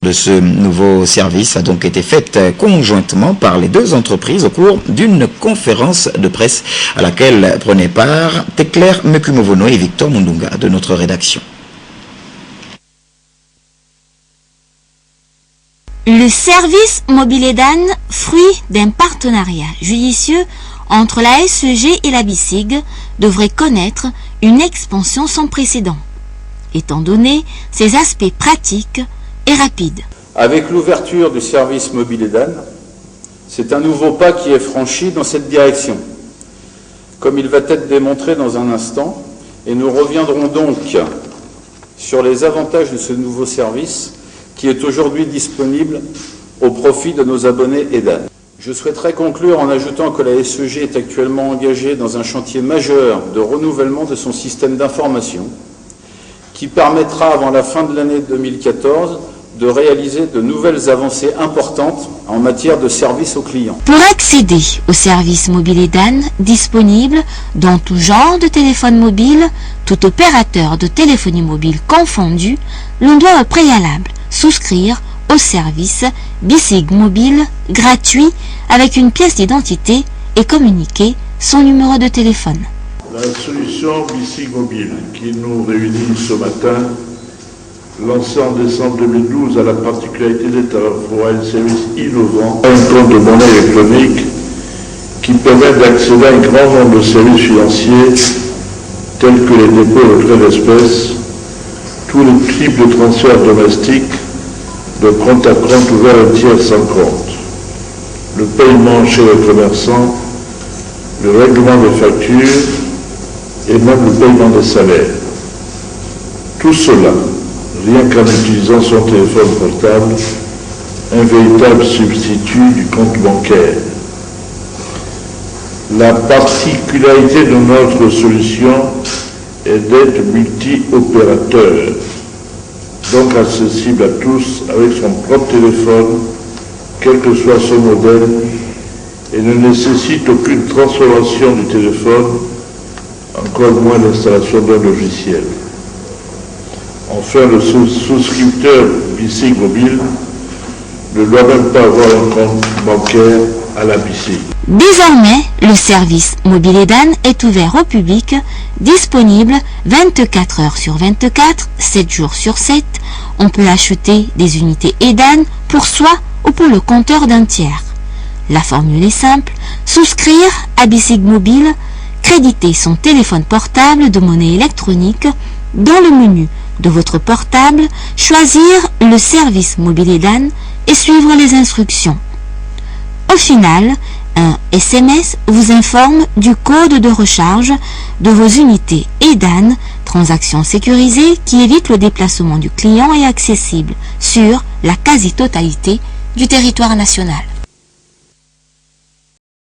De ce nouveau service a donc été faite conjointement par les deux entreprises au cours d'une conférence de presse à laquelle prenaient part Tekler Mekumovono et Victor Mundunga de notre rédaction. Le service mobile EDAN, fruit d'un partenariat judicieux entre la SEG et la BICIG, devrait connaître une expansion sans précédent, étant donné ses aspects pratiques et rapide. Avec l'ouverture du service mobile EDAN, c'est un nouveau pas qui est franchi dans cette direction, comme il va être démontré dans un instant, et nous reviendrons donc sur les avantages de ce nouveau service qui est aujourd'hui disponible au profit de nos abonnés EDAN. Je souhaiterais conclure en ajoutant que la SEG est actuellement engagée dans un chantier majeur de renouvellement de son système d'information qui permettra avant la fin de l'année 2014 de réaliser de nouvelles avancées importantes en matière de service aux clients. Pour accéder au service mobile EDAN disponible dans tout genre de téléphone mobile, tout opérateur de téléphonie mobile confondu, l'on doit au préalable souscrire au service BICIG Mobile gratuit avec une pièce d'identité et communiquer son numéro de téléphone. La solution BICIG Mobile qui nous réunit ce matin, lancée en décembre 2012, a la particularité d'être à la fois un service innovant, un compte de monnaie électronique qui permet d'accéder à un grand nombre de services financiers tels que les dépôts de frais d'espèces, tous les types de transferts domestiques, de compte à compte ouvert un tiers sans compte, le paiement chez les commerçants, le règlement des factures et même le paiement des salaires. Tout cela, rien qu'en utilisant son téléphone portable, un véritable substitut du compte bancaire. La particularité de notre solution est d'être multi-opérateur, donc accessible à tous avec son propre téléphone, quel que soit son modèle, et ne nécessite aucune transformation du téléphone, encore moins l'installation d'un logiciel. Enfin, le souscripteur BICIG Mobile ne doit même pas avoir un compte bancaire à la BICIG. Désormais, le service mobile EDAN est ouvert au public, disponible 24 heures sur 24, 7 jours sur 7. On peut acheter des unités EDAN pour soi ou pour le compteur d'un tiers. La formule est simple, souscrire à BICIG Mobile, créditer son téléphone portable de monnaie électronique, dans le menu de votre portable, choisir le service mobile EDAN et suivre les instructions. Au final, un SMS vous informe du code de recharge de vos unités EDAN, transaction sécurisée qui évite le déplacement du client et accessible sur la quasi-totalité du territoire national.